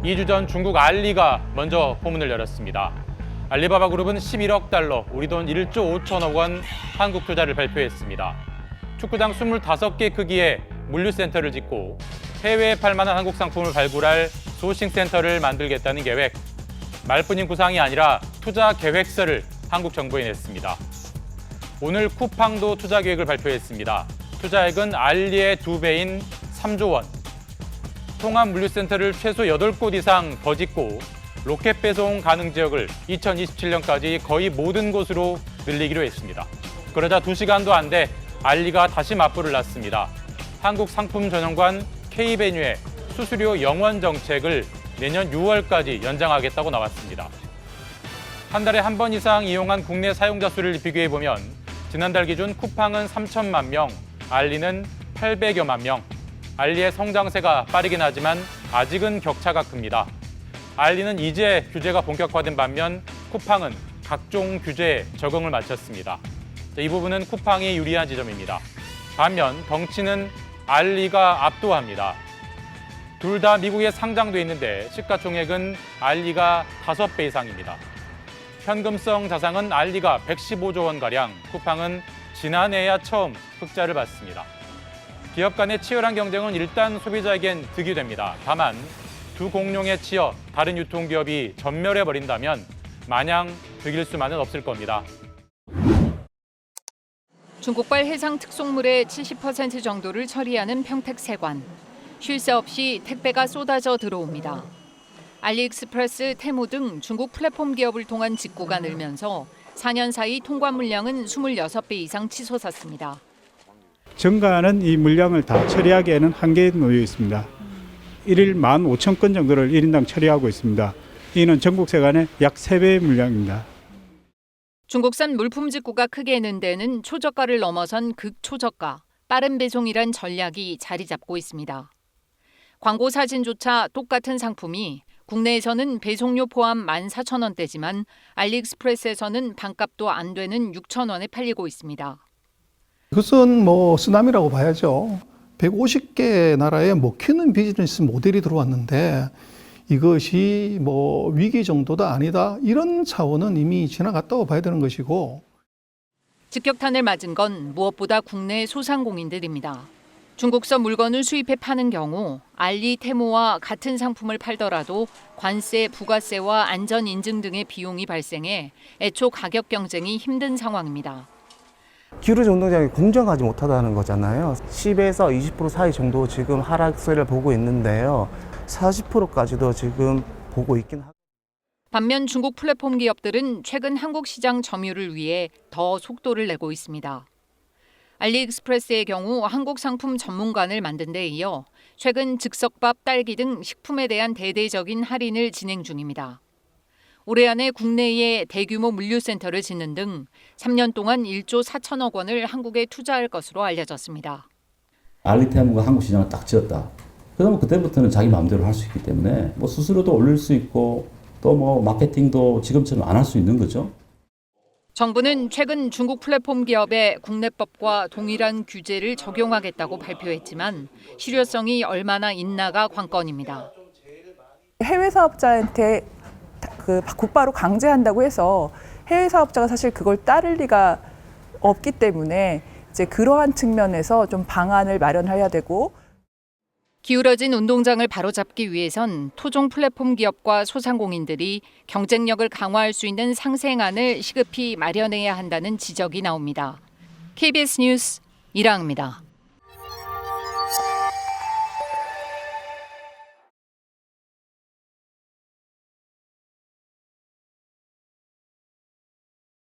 2주 전 중국 알리가 먼저 포문을 열었습니다. 알리바바 그룹은 11억 달러, 우리 돈 1조 5천억 원 한국 투자를 발표했습니다. 축구장 25개 크기의 물류센터를 짓고 해외에 팔만한 한국 상품을 발굴할 소싱센터를 만들겠다는 계획. 말뿐인 구상이 아니라 투자 계획서를 한국 정부에 냈습니다. 오늘 쿠팡도 투자 계획을 발표했습니다. 투자액은 알리의 2배인 3조 원. 통합 물류센터를 최소 8곳 이상 더 짓고 로켓 배송 가능 지역을 2027년까지 거의 모든 곳으로 늘리기로 했습니다. 그러자 2시간도 안 돼 알리가 다시 맞불을 놨습니다. 한국 상품 전용관 K베뉴의 수수료 0원 정책을 내년 6월까지 연장하겠다고 나왔습니다. 한 달에 한 번 이상 이용한 국내 사용자 수를 비교해보면 지난달 기준 쿠팡은 3천만 명, 알리는 800여만 명. 알리의 성장세가 빠르긴 하지만 아직은 격차가 큽니다. 알리는 이제 규제가 본격화된 반면 쿠팡은 각종 규제에 적응을 마쳤습니다. 이 부분은 쿠팡이 유리한 지점입니다. 반면 덩치는 알리가 압도합니다. 둘 다 미국에 상장돼 있는데 시가총액은 알리가 5배 이상입니다. 현금성 자산은 알리가 115조 원가량, 쿠팡은 지난해야 처음 흑자를 봤습니다. 기업 간의 치열한 경쟁은 일단 소비자에겐 득이 됩니다. 다만 두 공룡에 치여 다른 유통기업이 전멸해버린다면 마냥 득일 수만은 없을 겁니다. 중국발 해상 특송물의 70% 정도를 처리하는 평택세관. 쉴 새 없이 택배가 쏟아져 들어옵니다. 알리익스프레스, 테무 등 중국 플랫폼 기업을 통한 직구가 늘면서 4년 사이 통관 물량은 26배 이상 치솟았습니다. 정가는 이 물량을 다 처리하기에는 한계에 놓여 있습니다. 1일 15,000건 정도를 1인당 처리하고 있습니다. 이는 전국세관의 약 3배의 물량입니다. 중국산 물품 직구가 크게 는 데는 초저가를 넘어선 극초저가, 빠른 배송이란 전략이 자리 잡고 있습니다. 광고 사진조차 똑같은 상품이 국내에서는 배송료 포함 14,000원대지만 알리익스프레스에서는 반값도 안 되는 6,000원에 팔리고 있습니다. 이것은 쓰나미라고 봐야죠. 150개 나라에 먹히는 비즈니스 모델이 들어왔는데 이것이 위기 정도다 아니다 이런 차원은 이미 지나갔다고 봐야 되는 것이고. 직격탄을 맞은 건 무엇보다 국내 소상공인들입니다. 중국산 물건을 수입해 파는 경우 알리, 테무와 같은 상품을 팔더라도 관세, 부가세와 안전 인증 등의 비용이 발생해 애초 가격 경쟁이 힘든 상황입니다. 기울어진 운동장이 공정하지 못하다는 거잖아요. 10에서 20% 사이 정도 지금 하락세를 보고 있는데요. 40%까지도 지금 보고 있긴 합니다. 반면 중국 플랫폼 기업들은 최근 한국 시장 점유를 위해 더 속도를 내고 있습니다. 알리익스프레스의 경우 한국 상품 전문관을 만든 데 이어 최근 즉석밥, 딸기 등 식품에 대한 대대적인 할인을 진행 중입니다. 올해 안에 국내에 대규모 물류센터를 짓는 등 3년 동안 1조 4천억 원을 한국에 투자할 것으로 알려졌습니다. 알리테무가 한국 시장을 딱 지었다. 그러면 그때부터는 자기 마음대로 할 수 있기 때문에 수수료도 올릴 수 있고 또 마케팅도 지금처럼 안 할 수 있는 거죠. 정부는 최근 중국 플랫폼 기업에 국내법과 동일한 규제를 적용하겠다고 발표했지만 실효성이 얼마나 있나가 관건입니다. 해외 사업자한테 곧바로 강제한다고 해서 해외 사업자가 사실 그걸 따를 리가 없기 때문에 이제 그러한 측면에서 좀 방안을 마련해야 되고. 기울어진 운동장을 바로잡기 위해선 토종 플랫폼 기업과 소상공인들이 경쟁력을 강화할 수 있는 상생안을 시급히 마련해야 한다는 지적이 나옵니다. KBS 뉴스 이랑입니다.